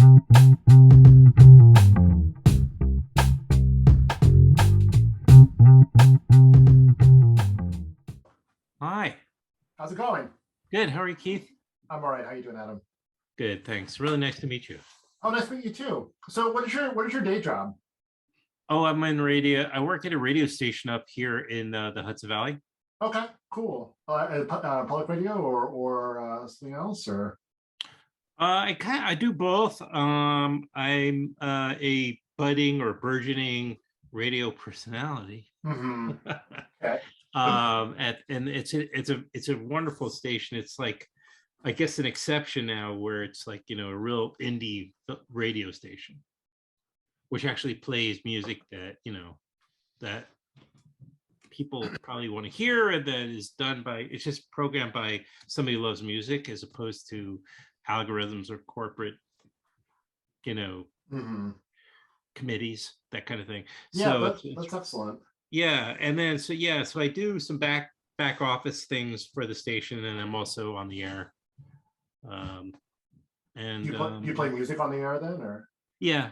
Hi. How's it going? Good. How are you, Keith? I'm all right. How you doing, Adam? Good, thanks. Really nice to meet you. Oh, nice to meet you too. So, what is your day job? Oh, I'm in radio. I work at a radio station up here in the Hudson Valley. Okay, cool. Public radio or something else or? I do both. I'm a budding or burgeoning radio personality. Mm-hmm. Okay. And it's a wonderful station. It's like, I guess, an exception now where it's like, a real indie radio station, which actually plays music that that people probably want to hear, and that is done by, it's just programmed by somebody who loves music, as opposed to algorithms or corporate Mm-hmm. committees, that kind of thing. Yeah, So that's excellent. yeah, and then so I do some back office things for the station, and I'm also on the air. And You play music on the air then, or yeah.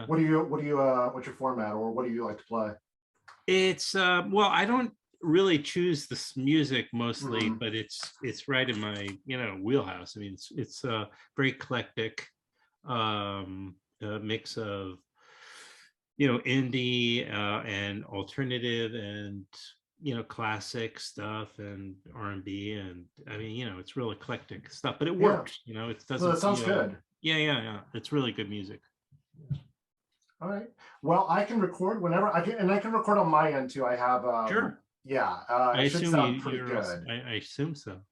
what's your format, or what do you like to play? It's well, I don't really choose this music mostly, Mm-hmm. but it's right in my wheelhouse. I mean, it's very eclectic, a mix of indie and alternative and classic stuff and R&B, and I mean it's real eclectic stuff, but it Yeah. works. It So that doesn't. sounds good. Yeah. It's really good music. All right. Well, I can record whenever I can, and I can record on my end too. I have Sure. yeah, I it should assume sound pretty you're also, good. I assume so,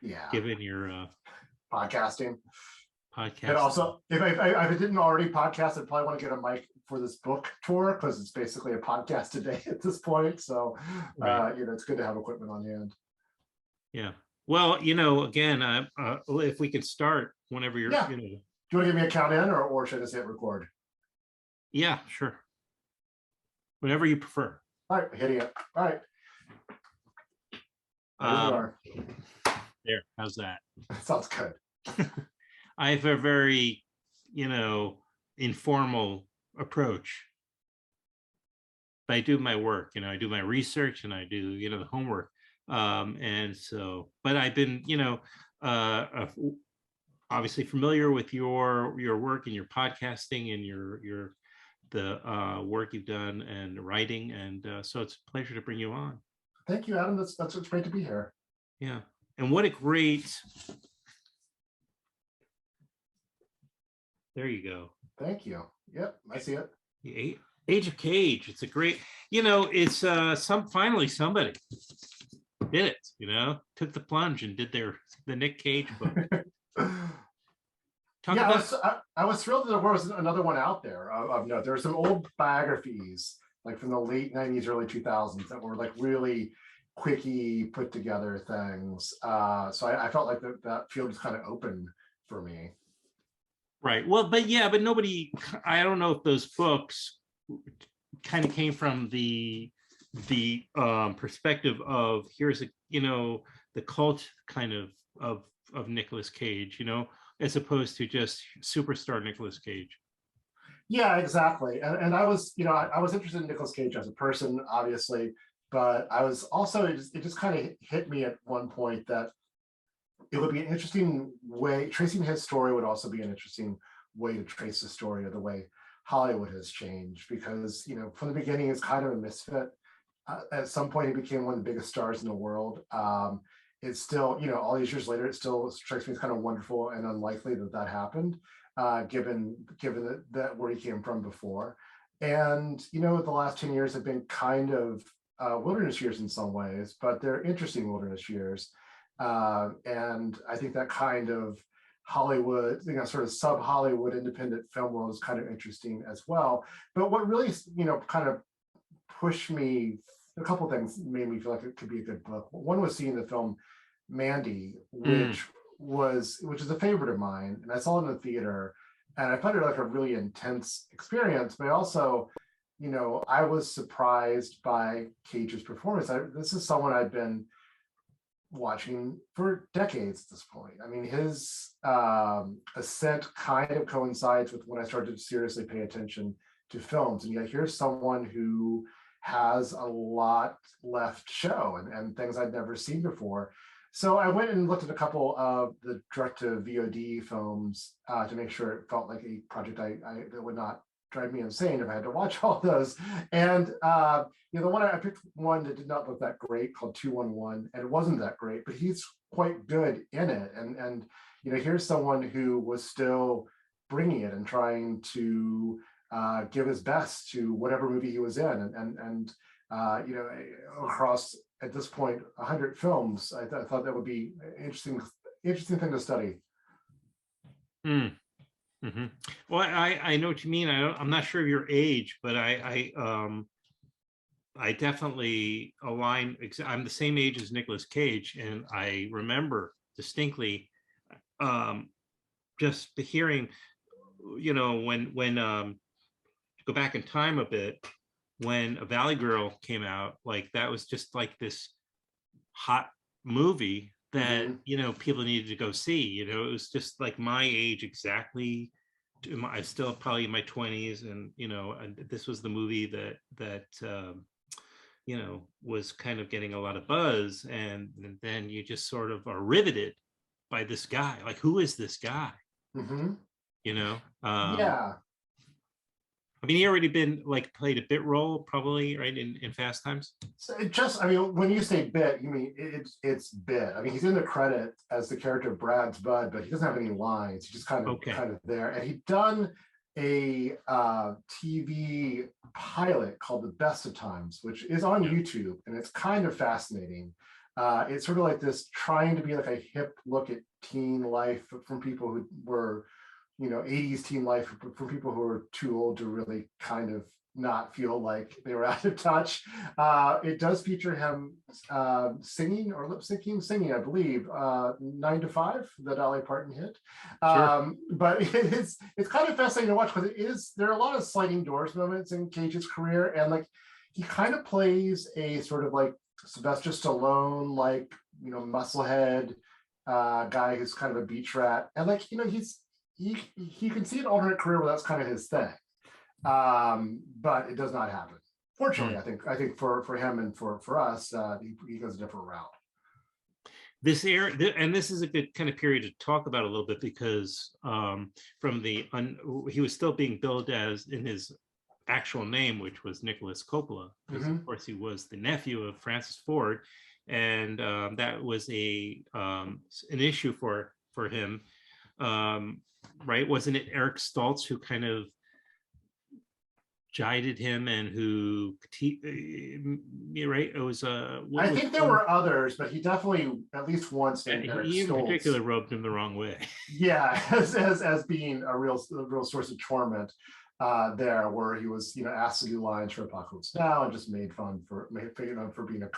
Yeah, given your podcasting. And podcast. also, if I didn't already podcast, I'd probably want to get a mic for this book tour, because it's basically a podcast a day at this point. So, Right. it's good to have equipment on hand. Yeah. Well, again, if we can start whenever you're, Yeah. Do you want to give me a count in, or should I just hit record? Yeah, sure. Whatever you prefer. All right, hitting it. All right. There we are. There. How's that? Sounds good. I have a very, informal approach. But I do my work, I do my research, and I do, the homework. And so, but I've been, obviously familiar with your work and your podcasting and the work you've done and writing, and so it's a pleasure to bring you on. Thank you, Adam. That's what's great to be here. Yeah, and what a great. There you go. Thank you. Yep, I see it. The Age of Cage. It's a great. It's finally somebody did it. Took the plunge and did the Nick Cage book. I was thrilled that there was another one out there of note. There are some old biographies, like from the late 90s, early 2000s, that were like really quickie put together things. So I felt like that field was kind of open for me. Right. Well, but nobody, I don't know if those books kind of came from the perspective of, here's the cult kind of Nicolas Cage, as opposed to just superstar Nicolas Cage. Yeah, exactly. And I was, I was interested in Nicolas Cage as a person, obviously, but I was also, it just kind of hit me at one point that it would be an interesting way, tracing his story would also be an interesting way to trace the story of the way Hollywood has changed, because, from the beginning, it's kind of a misfit. At some point, he became one of the biggest stars in the world. It's still, all these years later, it still strikes me as kind of wonderful and unlikely that happened, given that where he came from before. And, the last 10 years have been kind of wilderness years in some ways, but they're interesting wilderness years. And I think that kind of Hollywood, sort of sub-Hollywood independent film world is kind of interesting as well. But what really, kind of pushed me, a couple of things made me feel like it could be a good book. One was seeing the film Mandy, which is a favorite of mine, and I saw it in the theater, and I found it like a really intense experience. But also, I was surprised by Cage's performance. This is someone I'd been watching for decades at this point. I mean, his ascent kind of coincides with when I started to seriously pay attention to films. And yet here's someone who has a lot left to show and things I'd never seen before. So I went and looked at a couple of the direct to VOD films to make sure it felt like a project that would not drive me insane if I had to watch all those. And the one I picked, one that did not look that great, called 211, and it wasn't that great, but he's quite good in it. And here's someone who was still bringing it and trying to give his best to whatever movie he was in, and across at this point 100 films. I thought that would be an interesting thing to study. Mm-hmm. Well, I know what you mean. I'm not sure of your age, but I definitely align. I'm the same age as Nicolas Cage, and I remember distinctly just the hearing, when go back in time a bit, when A Valley Girl came out, like that was just like this hot movie that people needed to go see. It was just like my age exactly. I'm still probably in my 20s, and this was the movie that was kind of getting a lot of buzz, and then you just sort of are riveted by this guy. Like, who is this guy? Yeah. I mean, he already been like played a bit role probably, right, in Fast Times. So I mean, when you say bit, you mean it's bit. I mean, he's in the credit as the character Brad's Bud, but he doesn't have any lines. He's just kind of there. And he'd done a TV pilot called The Best of Times, which is on YouTube, and it's kind of fascinating. It's sort of like this, trying to be like a hip look at teen life from people who were 80s teen life, for people who are too old to really kind of not feel like they were out of touch. It does feature him singing or lip syncing, I believe, 9 to 5, the Dolly Parton hit. But it's kind of fascinating to watch, because there are a lot of sliding doors moments in Cage's career, and like he kind of plays a sort of like Sylvester Stallone, like musclehead guy who's kind of a beach rat, and like he can see an alternate career where that's kind of his thing, but it does not happen. Fortunately, I think for him and for us, he goes a different route. This era, and this is a good kind of period to talk about a little bit, because he was still being billed as in his actual name, which was Nicholas Coppola, because of course he was the nephew of Francis Ford, and that was an issue for him. Right? Wasn't it Eric Stoltz who kind of jided him, and who, right? It was I think there were others, but he definitely at least once named Eric he in Stoltz. particular rubbed him the wrong way. Yeah, as being a real source of torment there, where he was asked to do lines for Apocalypse Now and just made fun of for being a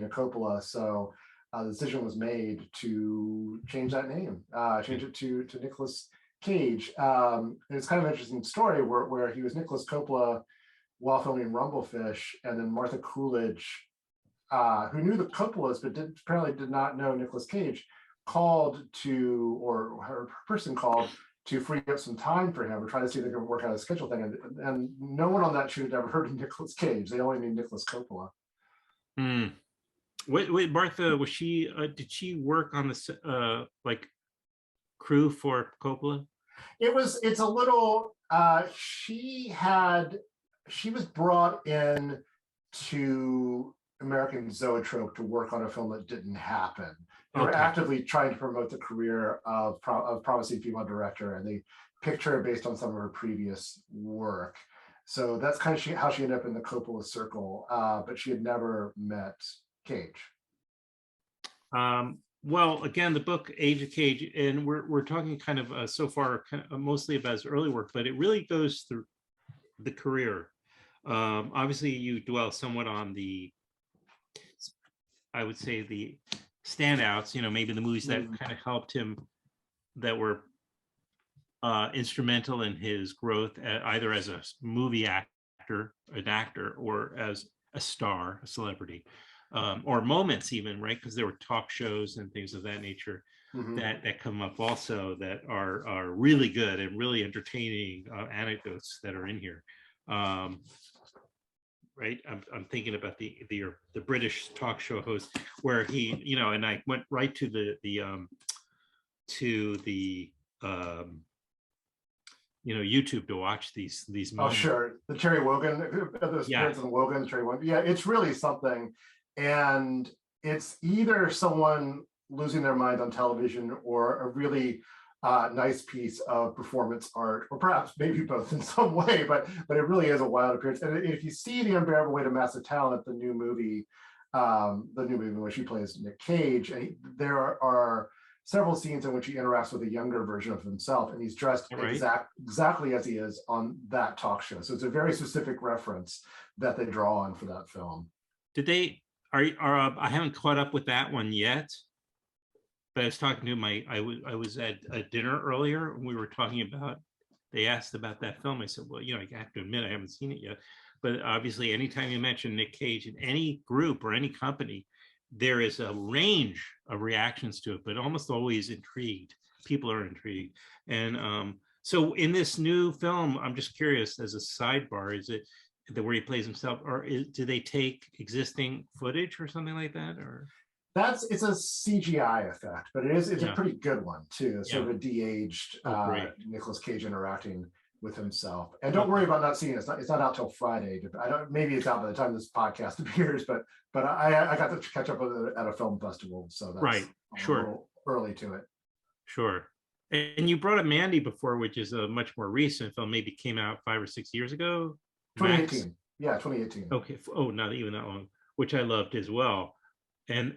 Coppola. So the decision was made to change that name, change it to Nicolas Cage. And it's kind of an interesting story where he was Nicolas Coppola while filming Rumblefish, and then Martha Coolidge, who knew the Coppolas but apparently did not know Nicolas Cage, called to, or her person called to free up some time for him, or try to see if they could work out a schedule thing. And no one on that shoot had ever heard of Nicolas Cage. They only knew Nicolas Coppola. Wait, Martha, was she? Did she work on the like crew for Coppola? It's a little. She was brought in to American Zoetrope to work on a film that didn't happen. They were actively trying to promote the career of promising female director, and they picked her based on some of her previous work. So that's kind of how she ended up in the Coppola circle, but she had never met Cage. Well, again, the book Age of Cage, and we're talking kind of so far kind of mostly about his early work, but it really goes through the career. Obviously, you dwell somewhat on the, I would say, the standouts. Maybe the movies that kind of helped him, that were instrumental in his growth, either as a movie actor, an actor, or as a star, a celebrity. or moments even, right? Because there were talk shows and things of that nature Mhm. that come up also that are really good and really entertaining anecdotes that are in here. Right, I'm thinking about the British talk show host where he, you know, and I went right to the you know, YouTube to watch these Oh, moments. sure. The Terry Wogan, the Yeah, appearance of Wogan, Terry Wogan. Yeah, it's really something. And it's either someone losing their mind on television or a really nice piece of performance art, or perhaps maybe both in some way, but it really is a wild appearance. And if you see The Unbearable Weight of Massive Talent, the new movie in which he plays Nick Cage, and there are several scenes in which he interacts with a younger version of himself, and he's dressed right. exactly as he is on that talk show. So it's a very specific reference that they draw on for that film. Did they I haven't caught up with that one yet, but I was talking to I was at a dinner earlier and we were talking about, they asked about that film. I said, well, you know, I have to admit I haven't seen it yet, but obviously anytime you mention Nick Cage in any group or any company, there is a range of reactions to it, but almost always intrigued. People are intrigued. And so in this new film, I'm just curious, as a sidebar, is it where he plays himself, or do they take existing footage or something like that? Or It's a CGI effect, but it's yeah, a pretty good one too. It's yeah. sort of a de-aged Great. Nicolas Cage interacting with himself. And don't worry about not seeing it. It's not out till Friday. I don't. Maybe it's out by the time this podcast appears, but I got to catch up with it at a film festival, so that's Right. a Sure. little early to it. Sure. And you brought up Mandy before, which is a much more recent film, maybe came out 5 or 6 years ago. 2018. Max? Yeah, 2018. Okay. Oh, not even that long, which I loved as well. And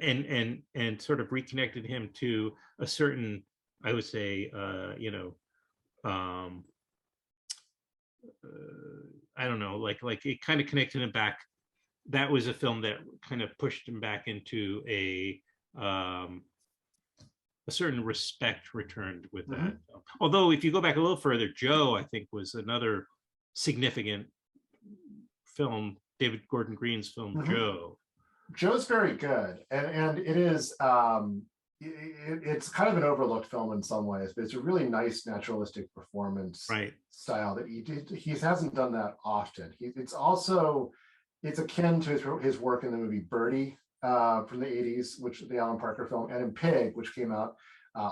sort of reconnected him to a certain, I would say, you know, I don't know, like it kind of connected him back. That was a film that kind of pushed him back into a certain respect returned with that. Although if you go back a little further, Joe, I think, was another significant film, David Gordon Green's film, Joe. Joe's very good, and it is it's kind of an overlooked film in some ways, but it's a really nice naturalistic performance style that he hasn't done that often. It's akin to his work in the movie Birdie from the 80s, which the Alan Parker film, and in Pig, which came out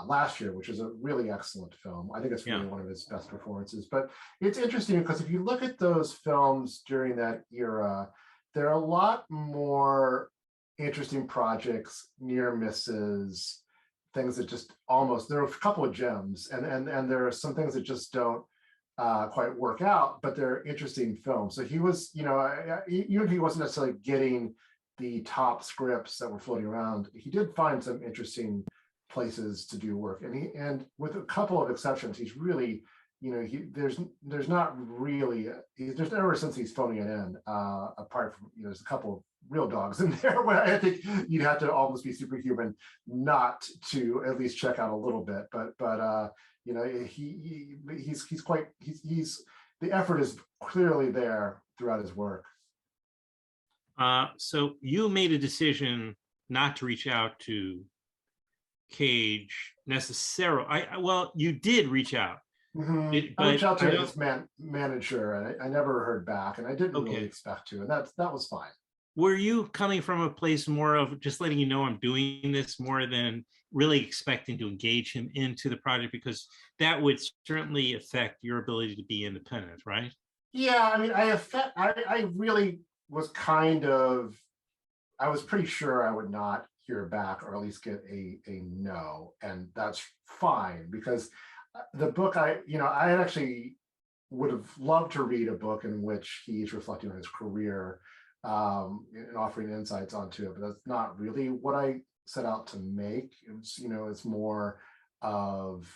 last year, which is a really excellent film. I think it's really one of his best performances. But it's interesting because if you look at those films during that era, there are a lot more interesting projects, near misses, things that just almost, there are a couple of gems, and there are some things that just don't quite work out, but they're interesting films. So he was, you know, even if he wasn't necessarily getting the top scripts that were floating around, he did find some interesting places to do work, and with a couple of exceptions, he's really, you know, there's not really there's never, since he's phoning it in, apart from, you know, there's a couple of real dogs in there where I think you'd have to almost be superhuman not to at least check out a little bit, but you know, he's the effort is clearly there throughout his work. So you made a decision not to reach out to Cage necessarily. Well, you did reach out. I reached out to his manager, and I never heard back, and I didn't really expect to, and that was fine. Were you coming from a place more of just letting you know I'm doing this, more than really expecting to engage him into the project? Because that would certainly affect your ability to be independent, right? Yeah, I mean, I really was I was pretty sure I would not hear back, or at least get a no, and that's fine, because the book, I had actually would have loved to read a book in which he's reflecting on his career and offering insights onto it, but that's not really what I set out to make. It's more of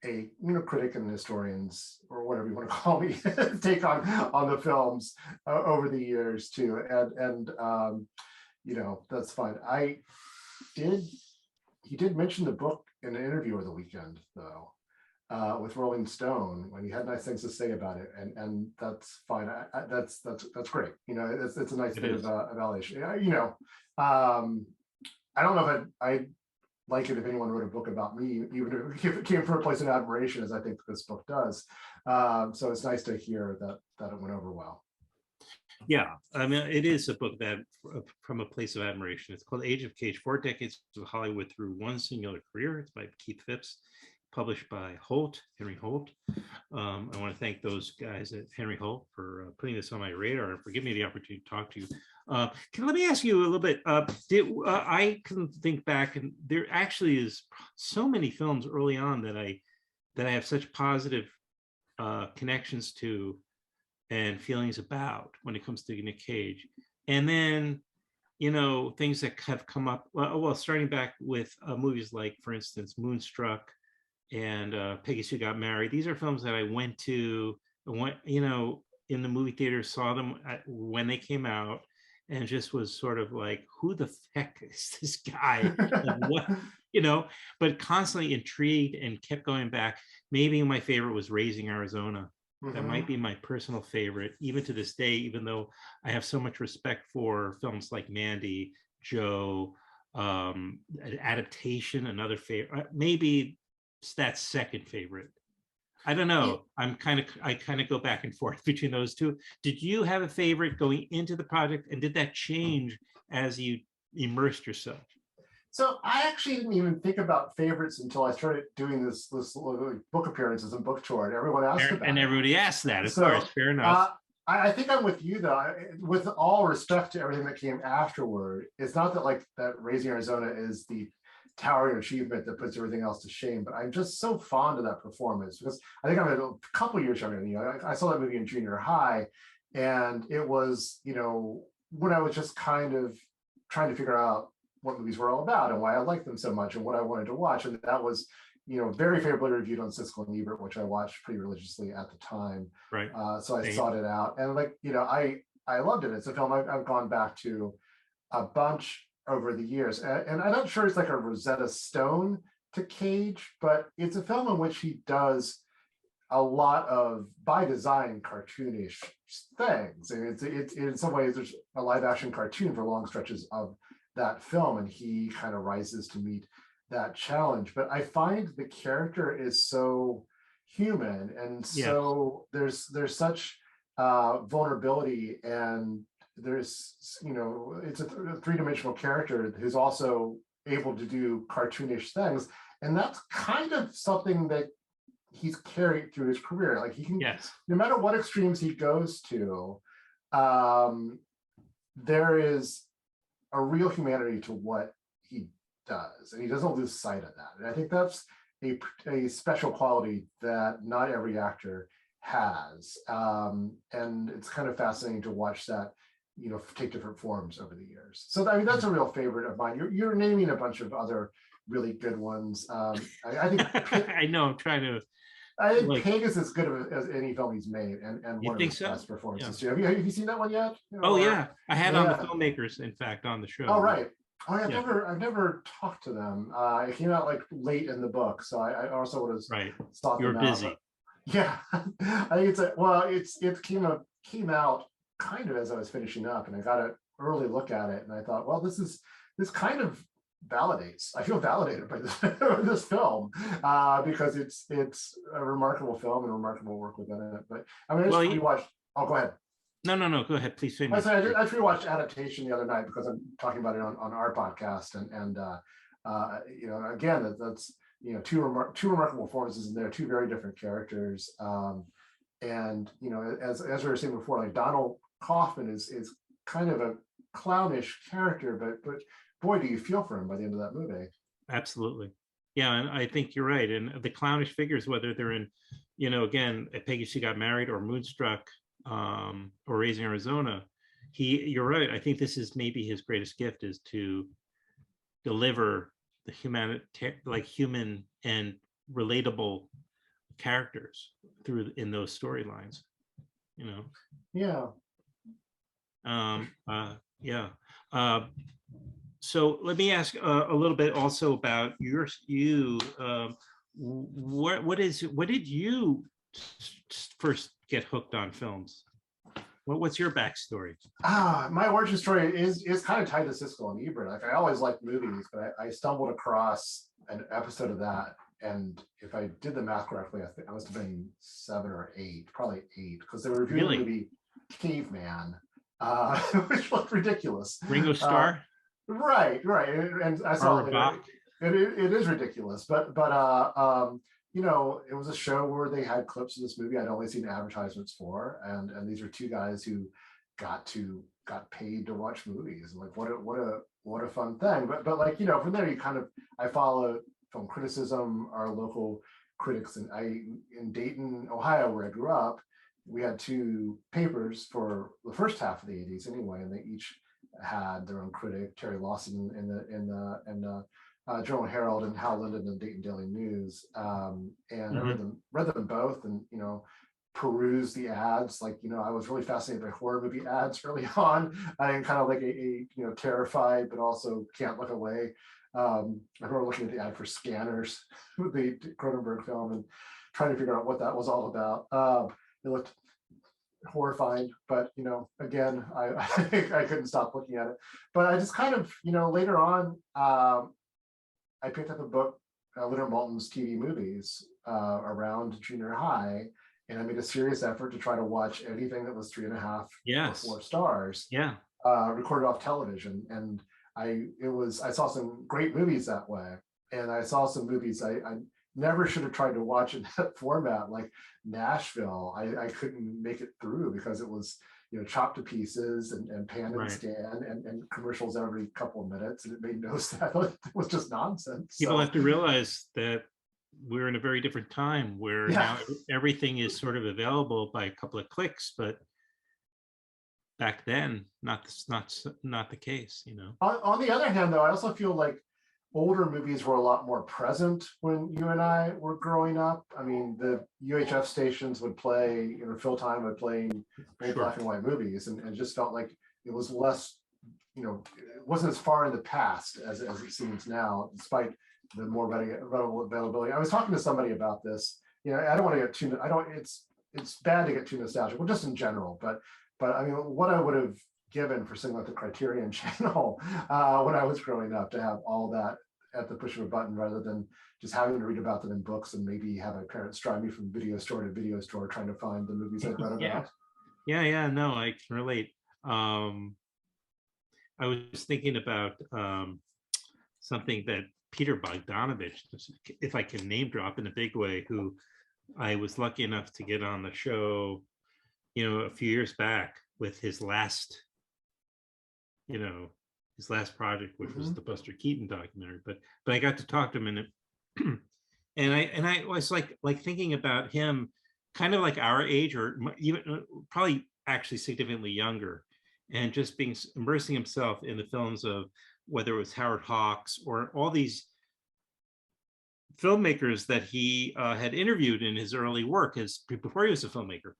a critic and historians, or whatever you want to call me, take on the films over the years too, and that's fine. He did mention the book in an interview over the weekend, though. with Rolling Stone when he had nice things to say about it, and that's fine. That's great. You know, it's a nice bit of validation. You know, I don't know if I'd like it if anyone wrote a book about me, even if it came from a place of admiration, as I think this book does. So it's nice to hear that it went over well. Yeah, I mean, it is a book that from a place of admiration. It's called Age of Cage: 4 Decades of Hollywood Through One Singular Career. It's by Keith Phipps, published by Henry Holt. I want to thank those guys at Henry Holt for putting this on my radar and for giving me the opportunity to talk to you. Let me ask you a little bit. I can think back, and there actually is so many films early on that I have such positive connections to and feelings about when it comes to Nick Cage. And then, you know, things that have come up, well starting back with movies like, for instance, Moonstruck and Peggy Sue Got Married. These are films that I went to, you know, in the movie theater, saw them when they came out, and just was sort of like, who the heck is this guy? Like, what, you know, but constantly intrigued and kept going back. Maybe my favorite was Raising Arizona. That might be my personal favorite, even to this day, even though I have so much respect for films like Mandy, Joe, Adaptation, another favorite. Maybe that's second favorite. I don't know. I kind of go back and forth between those two. Did you have a favorite going into the project, and did that change as you immersed yourself? So I actually didn't even think about favorites until I started doing this book appearances and book tour, and everyone asked about it. And everybody asked that, of course, fair enough. I think I'm with you though. With all respect to everything that came afterward, it's not that like that Raising Arizona is the towering achievement that puts everything else to shame, but I'm just so fond of that performance because I think I'm a couple years younger than you. I saw that movie in junior high, and it was, you know, when I was just kind of trying to figure out what movies were all about and why I liked them so much and what I wanted to watch. And that was, you know, very favorably reviewed on Siskel and Ebert, which I watched pretty religiously at the time. Right. So I sought it out, and like, you know, I loved it. It's a film I've gone back to a bunch over the years, and I'm not sure it's like a Rosetta Stone to Cage, but it's a film in which he does a lot of, by design, cartoonish things. And it's in some ways there's a live action cartoon for long stretches of that film, and he kind of rises to meet that challenge. But I find the character is so human, and so there's such vulnerability, and there's, you know, it's a three-dimensional character who's also able to do cartoonish things, and that's kind of something that he's carried through his career. Like he can, no matter what extremes he goes to, there is a real humanity to what he does, and he doesn't lose sight of that. And I think that's a special quality that not every actor has, and it's kind of fascinating to watch that, you know, take different forms over the years. So I mean, that's a real favorite of mine. You're naming a bunch of other really good ones. I think I know, I'm trying to. I think like, Pig is as good as any film he's made, and one of his best performances too. Have you seen that one yet? Oh yeah, I had on the filmmakers, in fact, on the show. Oh right. Oh, I've never talked to them. It came out like late in the book, so I also would have sought them out. You're busy. Yeah, I think it came out kind of as I was finishing up, and I got an early look at it, and I thought, well, this kind of validates. I feel validated by this film because it's a remarkable film and remarkable work within it. But I mean, I just rewatched. Oh, go ahead. No, go ahead, please. I just rewatched Adaptation the other night because I'm talking about it on our podcast, and you know, again, that's, you know, two remarkable performances in there, two very different characters, and you know, as we were saying before, like Donald Kaufman is kind of a clownish character, but boy, do you feel for him by the end of that movie. Absolutely. Yeah, and I think you're right. And the clownish figures, whether they're in, you know, again, Peggy She Got Married or Moonstruck, or Raising Arizona, you're right. I think this is maybe his greatest gift, is to deliver the human and relatable characters in those storylines, you know. So let me ask a little bit also about you. what did you first get hooked on films? What's your backstory? My origin story is kind of tied to Siskel and Ebert. Like I always liked movies, but I stumbled across an episode of that, and if I did the math correctly, I think I must have been 7 or 8, probably 8, because they were reviewing the movie Caveman, which looked ridiculous. Ringo Starr. Right, and I saw it is ridiculous, but you know, it was a show where they had clips of this movie I'd only seen advertisements for, and these are two guys who got paid to watch movies. Like what a fun thing. But like, you know, from there you kind of, I follow film criticism, our local critics, and in Dayton, Ohio, where I grew up, we had 2 papers for the first half of the 80s anyway, and they each had their own critic, Terry Lawson in the Journal Herald, and Hal Linden in the Dayton Daily News. And I read them both, and you know, peruse the ads. Like, you know, I was really fascinated by horror movie ads early on. I am kind of like a you know, terrified but also can't look away. I remember looking at the ad for Scanners, the Cronenberg film, and trying to figure out what that was all about. It looked horrifying, but you know, again, I couldn't stop looking at it. But I just kind of, you know, later on, I picked up a book, Leonard Maltin's TV movies, around junior high, and I made a serious effort to try to watch anything that was 3.5 or 4 stars, recorded off television. And I saw some great movies that way, and I saw some movies I never should have tried to watch in that format, like Nashville. I couldn't make it through because it was, you know, chopped to pieces and pan and scan and commercials every couple of minutes, and it made no sense. I thought it was just nonsense. People have to realize that we're in a very different time where now everything is sort of available by a couple of clicks, but back then, not the case, you know. On the other hand, though, I also feel like older movies were a lot more present when you and I were growing up. I mean, the UHF stations would play, you know, Phil Time would play old black and white movies, and it just felt like it was less, you know, it wasn't as far in the past as it seems now, despite the more ready availability. I was talking to somebody about this. You know, I don't want to get too, it's bad to get too nostalgic, well, just in general, but I mean, what I would have given for something like the Criterion Channel when I was growing up, to have all that at the push of a button, rather than just having to read about them in books and maybe have my parents drive me from video store to video store trying to find the movies I'd read about. No, I can relate. I was thinking about something that Peter Bogdanovich, if I can name drop in a big way, who I was lucky enough to get on the show, you know, a few years back with his last, you know, his last project, which was the Buster Keaton documentary. But I got to talk to him, and I was like thinking about him, kind of like our age, or even probably actually significantly younger, and just immersing himself in the films of whether it was Howard Hawks or all these filmmakers that he had interviewed in his early work, before he was a filmmaker,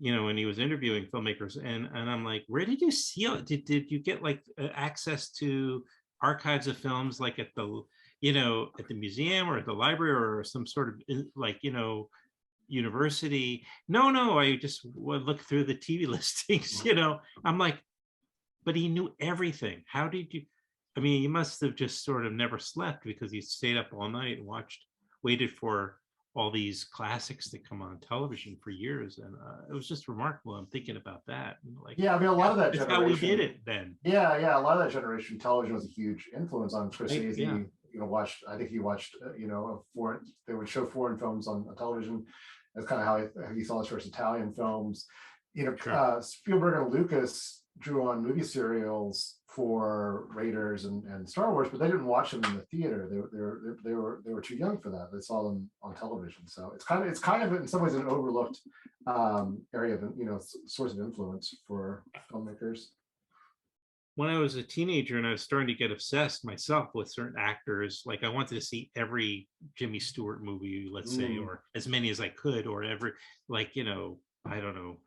you know, when he was interviewing filmmakers. And I'm like, where did you see it? Did you get like access to archives of films, like at the, you know, at the museum or at the library or some sort of like, you know, university? No, I just would look through the TV listings, you know. I'm like, but he knew everything. How did you, I mean, you must have just sort of never slept, because he stayed up all night and waited for all these classics to come on television for years. And it was just remarkable. I'm thinking about that. Like, yeah, I mean, a lot of that generation, how we did it then. Yeah, a lot of that generation, television was a huge influence on Scorsese. You know, I think he watched, you know, they would show foreign films on television. That's kind of how he saw his first Italian films. You know, Spielberg and Lucas drew on movie serials for Raiders and Star Wars, but they didn't watch them in the theater. They were too young for that. They saw them on television. So it's kind of in some ways an overlooked area of, you know, source of influence for filmmakers. When I was a teenager and I was starting to get obsessed myself with certain actors, like I wanted to see every Jimmy Stewart movie, let's say, or as many as I could, or every, like, you know, I don't know,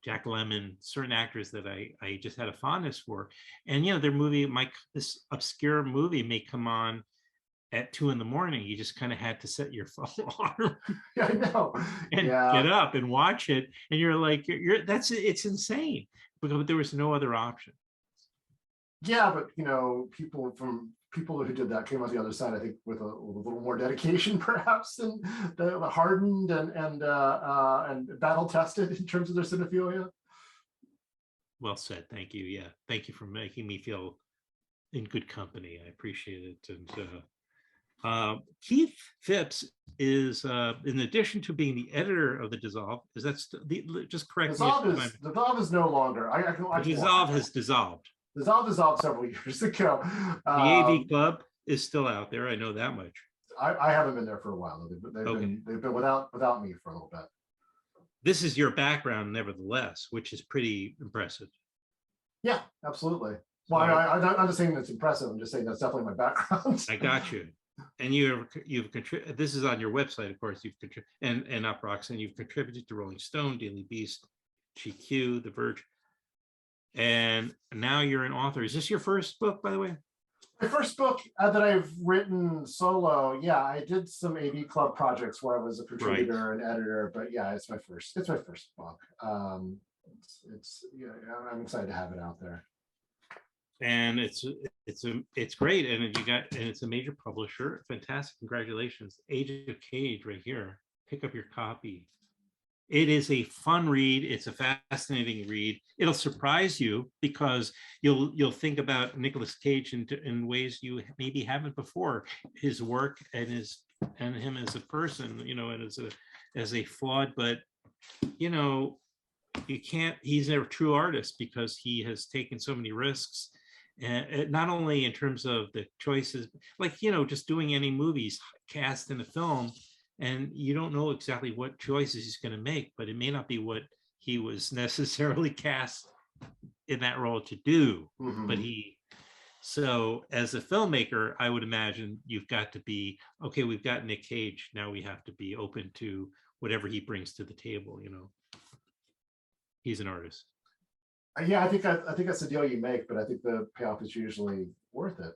Jack Lemmon, certain actors that I just had a fondness for. And, you know, their movie, this obscure movie may come on at 2 a.m, you just kind of had to set your alarm Yeah, I know. and Yeah, get up and watch it. And you're like, it's insane because there was no other option. yeah, but people who did that came on the other side, I think, with a little more dedication, perhaps, than the hardened and battle tested in terms of their cinephilia. Well said. Thank you. Yeah. Thank you for making me feel in good company. I appreciate it. And Keith Phipps is, in addition to being the editor of the Dissolve, is just correct me if I'm. Dissolve is no longer. I can Dissolve has dissolved. Dissolve several years ago. The AV Club is still out there. I know that much. I haven't been there for a while. Okay. They've been without me for a little bit. This is your background, nevertheless, which is pretty impressive. Yeah, absolutely. Well, I'm just saying that's impressive. I'm just saying that's definitely my background. I got you. And you've contributed. This is on your website, of course. You've contributed, and Uproxx, and you've contributed to Rolling Stone, Daily Beast, GQ, The Verge, and now you're an author. Is this your first book, by the way? My first book that I've written solo. Yeah, I did some AV Club projects where I was a contributor and editor, but yeah, it's my first book. Yeah, I'm excited to have it out there. And it's great, and it's a major publisher. Fantastic, congratulations. Age of Cage right here. Pick up your copy. It is a fun read. It's a fascinating read. It'll surprise you because you'll think about Nicolas Cage in ways you maybe haven't before. His work and him as a person, and as a flawed, but you can't. He's a true artist because he has taken so many risks, and not only in terms of the choices, like just doing any movies, cast in a film. And you don't know exactly what choices he's going to make, but it may not be what he was necessarily cast in that role to do. Mm-hmm. But so as a filmmaker, I would imagine you've got to be, okay, we've got Nick Cage. Now we have to be open to whatever he brings to the table. He's an artist. Yeah, I think that's the deal you make, but I think the payoff is usually worth it.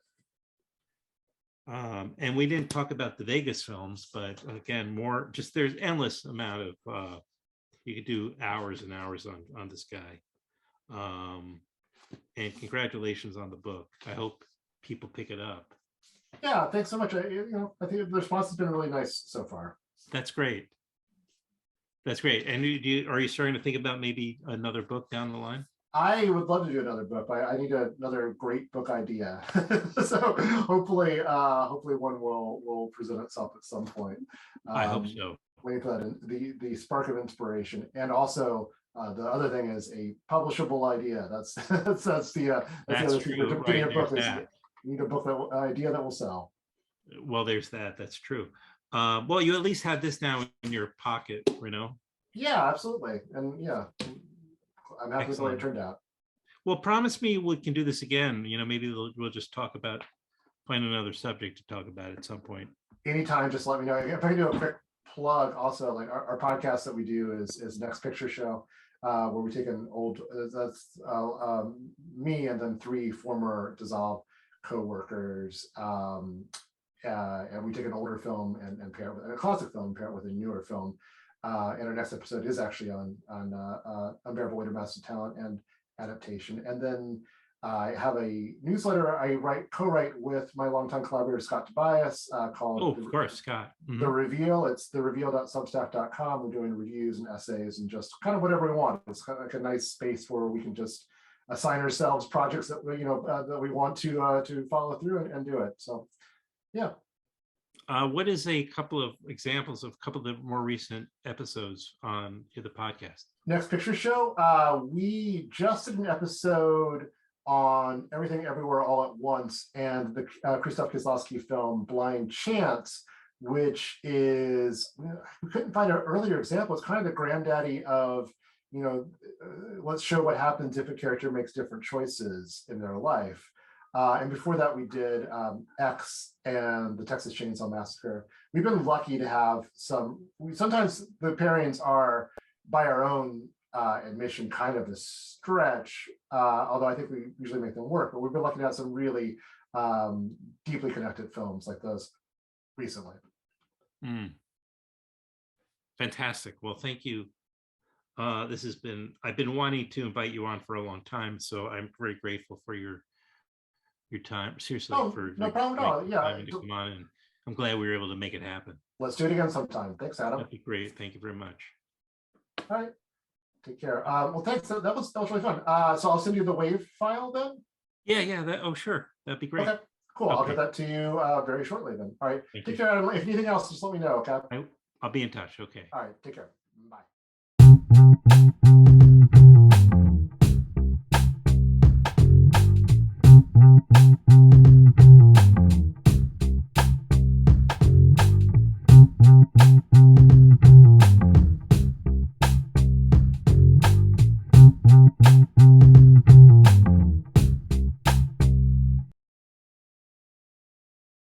And we didn't talk about the Vegas films, but again, there's endless amount of, you could do hours and hours on this guy. And congratulations on the book. I hope people pick it up. Yeah, thanks so much. I think the response has been really nice so far. That's great. That's great. And are you starting to think about maybe another book down the line? I would love to do another book. I need another great book idea. So hopefully one will present itself at some point. I hope so. Waiting for that in the spark of inspiration. And also the other thing is a publishable idea. That's the other thing. True. Getting Right, a book you need a book idea that will sell. Well, there's that. That's true. Well, you at least have this now in your pocket, Yeah, absolutely. And yeah, I'm happy with the way it turned out. Well, promise me we can do this again. Maybe we'll just find another subject to talk about at some point. Anytime, just let me know. If I can do a quick plug, also, like our podcast that we do is Next Picture Show, where we take an old, that's me and then 3 former Dissolve co-workers, and we take an older film and pair it with a classic film, pair it with a newer film. And our next episode is actually on Unbearable Weight of Massive Talent and adaptation. And then I have a newsletter I co-write with my longtime collaborator Scott Tobias called of course, Scott. Mm-hmm. The Reveal. It's thereveal.substack.com. We're doing reviews and essays and just kind of whatever we want. It's kind of like a nice space where we can just assign ourselves projects that that we want to follow through and do it. So yeah. What is a couple of examples of a couple of the more recent episodes on the podcast? Next Picture Show. We just did an episode on Everything Everywhere All at Once and the Krzysztof Kieslowski film Blind Chance, which is, we couldn't find an earlier example. It's kind of the granddaddy of, let's show what happens if a character makes different choices in their life. And before that, we did X and the Texas Chainsaw Massacre. We've been lucky to have sometimes the pairings are, by our own admission, kind of a stretch, although I think we usually make them work. But we've been lucky to have some really deeply connected films like those. recently. Mm. Fantastic. Well, thank you. This has been, I've been wanting to invite you on for a long time, so I'm very grateful for your time. Seriously, Oh, for no problem at all. Yeah, time to come on, and I'm glad we were able to make it happen. let's do it again sometime. Thanks, Adam. That'd be great. Thank you very much. All right, take care. Well, thanks. That was really fun. So I'll send you the wave file then. Yeah. That. Oh, sure. That'd be great. Okay, cool. I'll Okay. get that to you very shortly then. All right, Thank take you. care, Adam. If anything else, just let me know. Okay. I'll be in touch. Okay. All right, take care.